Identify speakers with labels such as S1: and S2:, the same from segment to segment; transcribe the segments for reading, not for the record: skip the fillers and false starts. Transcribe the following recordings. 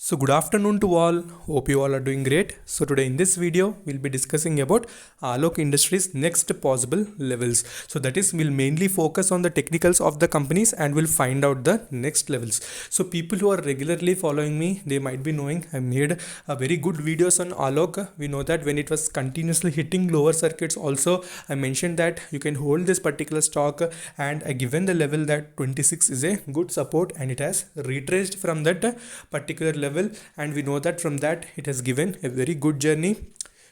S1: So good afternoon to all. Hope you all are doing great. So today in this video we'll be discussing about Alok Industries next possible levels. So that is, we'll mainly focus on the technicals of the companies and we'll find out the next levels. So people who are regularly following me, they might be knowing I made a very good videos on Alok. We know that when it was continuously hitting lower circuits, also I mentioned that you can hold this particular stock, and I given the level that 26 is a good support and it has retraced from that particular level, and we know that from that it has given a very good journey.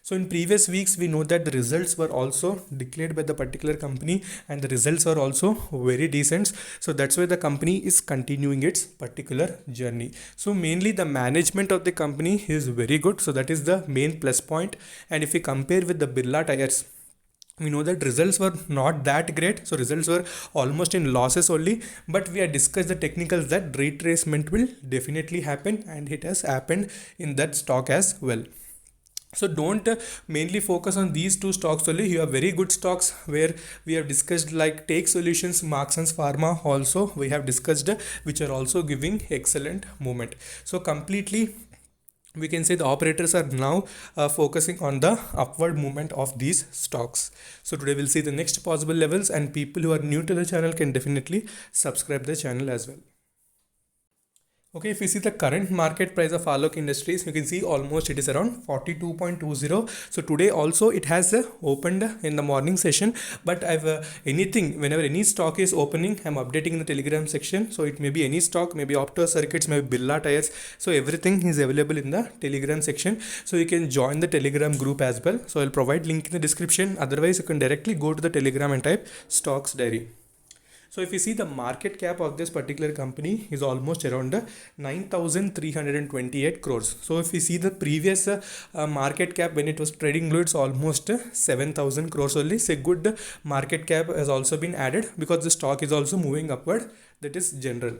S1: So in previous weeks we know that the results were also declared by the particular company and the results are also very decent. So that's why the company is continuing its particular journey. So mainly the management of the company is very good, so that is the main plus point. And if we compare with the Birla Tyres, we know that results were not that great, so results were almost in losses only, but we have discussed the technicals that retracement will definitely happen, and it has happened in that stock as well. So don't mainly focus on these two stocks only. You have very good stocks where we have discussed, like Take Solutions, Marksans Pharma also we have discussed, which are also giving excellent movement. So completely we can say the operators are now focusing on the upward movement of these stocks. So today we'll see the next possible levels, and people who are new to the channel can definitely subscribe the channel as well. Okay, if you see the current market price of Alok Industries, you can see almost it is around 42.20. So today also it has opened in the morning session, but I've whenever any stock is opening, I'm updating in the Telegram section. So it may be any stock, maybe Opto Circuits, maybe Birla Tyres. So everything is available in the Telegram section. So you can join the Telegram group as well. So I'll provide link in the description. Otherwise, you can directly go to the Telegram and type stocks diary. So if you see, the market cap of this particular company is almost around 9,328 crores. So if you see the previous market cap when it was trading low, it's almost 7,000 crores only. So a good market cap has also been added because the stock is also moving upward. That is general.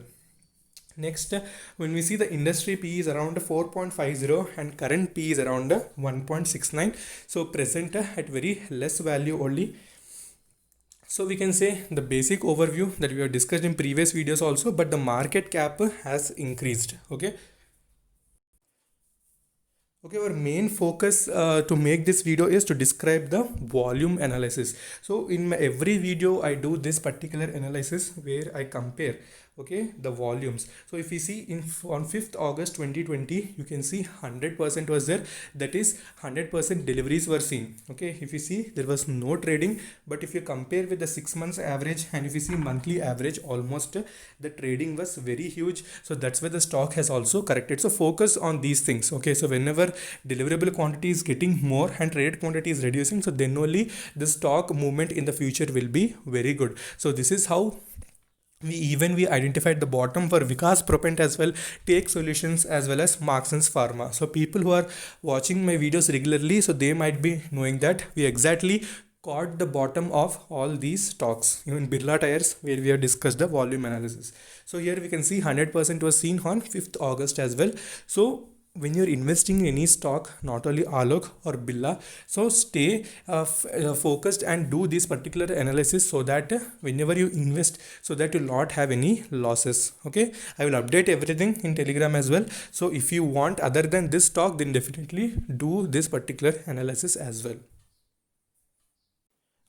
S1: Next, when we see the industry P is around 4.50 and current P is around 1.69. So present at very less value only. So we can say the basic overview that we have discussed in previous videos also, but the market cap has increased. Okay, our main focus to make this video is to describe the volume analysis. So in my every video I do this particular analysis where I compare the volumes. So if you see on 5th August 2020, you can see 100% was there, that is 100% deliveries were seen. Okay, if you see there was no trading, but if you compare with the 6 months average and if you see monthly average, almost the trading was very huge. So that's why the stock has also corrected. So focus on these things. Okay, so whenever deliverable quantity is getting more and traded quantity is reducing, so then only the stock movement in the future will be very good. So this is how we identified the bottom for Vikas Propent as well, Take Solutions as well as Marksans Pharma. So people who are watching my videos regularly, so they might be knowing that we exactly caught the bottom of all these stocks. Even Birla Tyres, where we have discussed the volume analysis. So here we can see 100% was seen on 5th August as well. So when you're investing in any stock, not only Alok or Birla, so stay focused and do this particular analysis so that whenever you invest, so that you'll not have any losses. Okay, I will update everything in Telegram as well. So if you want other than this stock, then definitely do this particular analysis as well.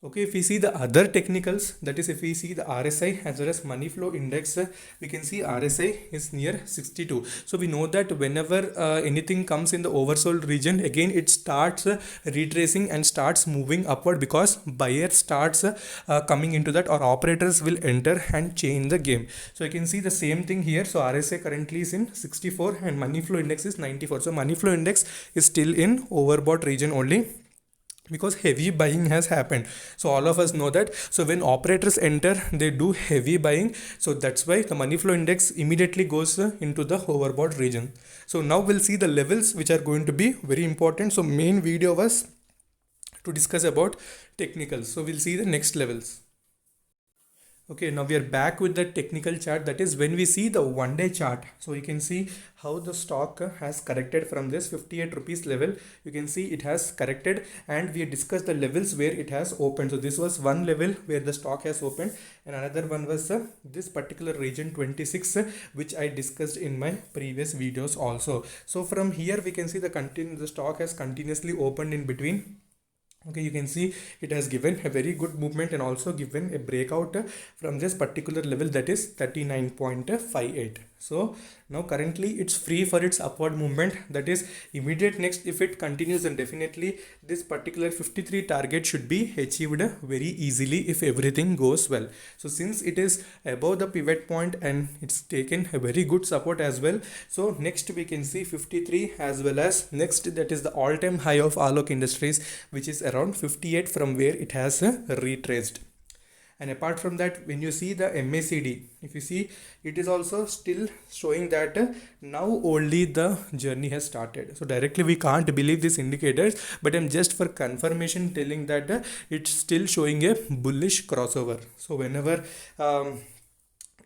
S1: Okay, if we see the other technicals, that is if we see the RSI as well as money flow index, we can see RSI is near 62. So we know that whenever anything comes in the oversold region, again it starts retracing and starts moving upward because buyer starts coming into that, or operators will enter and change the game. So you can see the same thing here. So RSI currently is in 64 and money flow index is 94. So money flow index is still in overbought region only, because heavy buying has happened. So all of us know that. So when operators enter, they do heavy buying. So that's why the money flow index immediately goes into the overbought region. So now we'll see the levels which are going to be very important. So main video was to discuss about technicals. So we'll see the next levels. Okay, now we are back with the technical chart. That is when we see the 1 day chart. So you can see how the stock has corrected from this 58 rupees level. You can see it has corrected, and we discussed the levels where it has opened. So this was one level where the stock has opened, and another one was this particular region 26, which I discussed in my previous videos also. So from here we can see the stock has continuously opened in between. Okay, you can see it has given a very good movement and also given a breakout from this particular level, that is 39.58. So now currently it's free for its upward movement. That is immediate next, if it continues, then definitely this particular 53 target should be achieved very easily if everything goes well. So since it is above the pivot point and it's taken a very good support as well, so next we can see 53, as well as next, that is the all-time high of Alok Industries, which is around 58, from where it has retraced. And apart from that, when you see the MACD, if you see, it is also still showing that now only the journey has started. So directly we can't believe these indicators, but I'm just for confirmation telling that it's still showing a bullish crossover. So whenever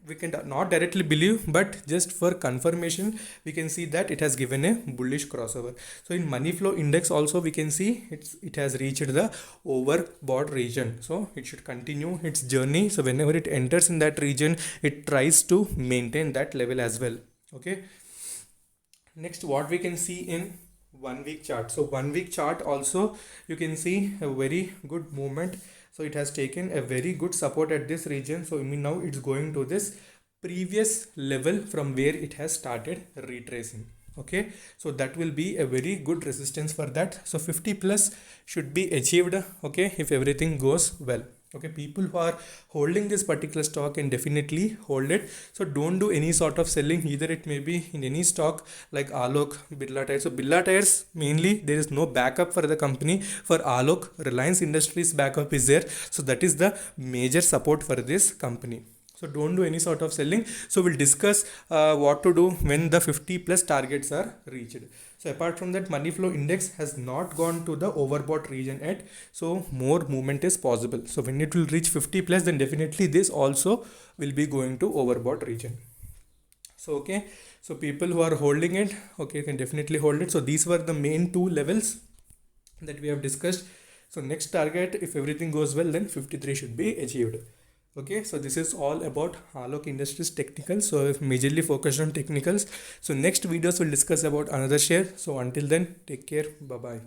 S1: we can not directly believe, but just for confirmation we can see that it has given a bullish crossover. So in money flow index also we can see it has reached the overbought region, so it should continue its journey. So whenever it enters in that region, it tries to maintain that level as well. Okay, next what we can see in 1 week chart. So 1 week chart also you can see a very good movement. So it has taken a very good support at this region. So I mean now it's going to this previous level from where it has started retracing. Okay, so that will be a very good resistance for that. So 50 plus should be achieved, okay, if everything goes well. Okay, people who are holding this particular stock can definitely hold it. So don't do any sort of selling, either it may be in any stock like Alok, Birla Tyres. So Birla Tyres, mainly there is no backup for the company. For Alok, Reliance Industries backup is there, so that is the major support for this company. So don't do any sort of selling. So we'll discuss what to do when the 50 plus targets are reached. So apart from that, money flow index has not gone to the overbought region yet, so more movement is possible. So when it will reach 50 plus, then definitely this also will be going to overbought region. So okay, so people who are holding it, okay, can definitely hold it. So these were the main two levels that we have discussed. So next target, if everything goes well, then 53 should be achieved. Okay, so this is all about Alok Industries technicals. So I've majorly focused on technicals. So next videos will discuss about another share. So until then, take care. Bye bye.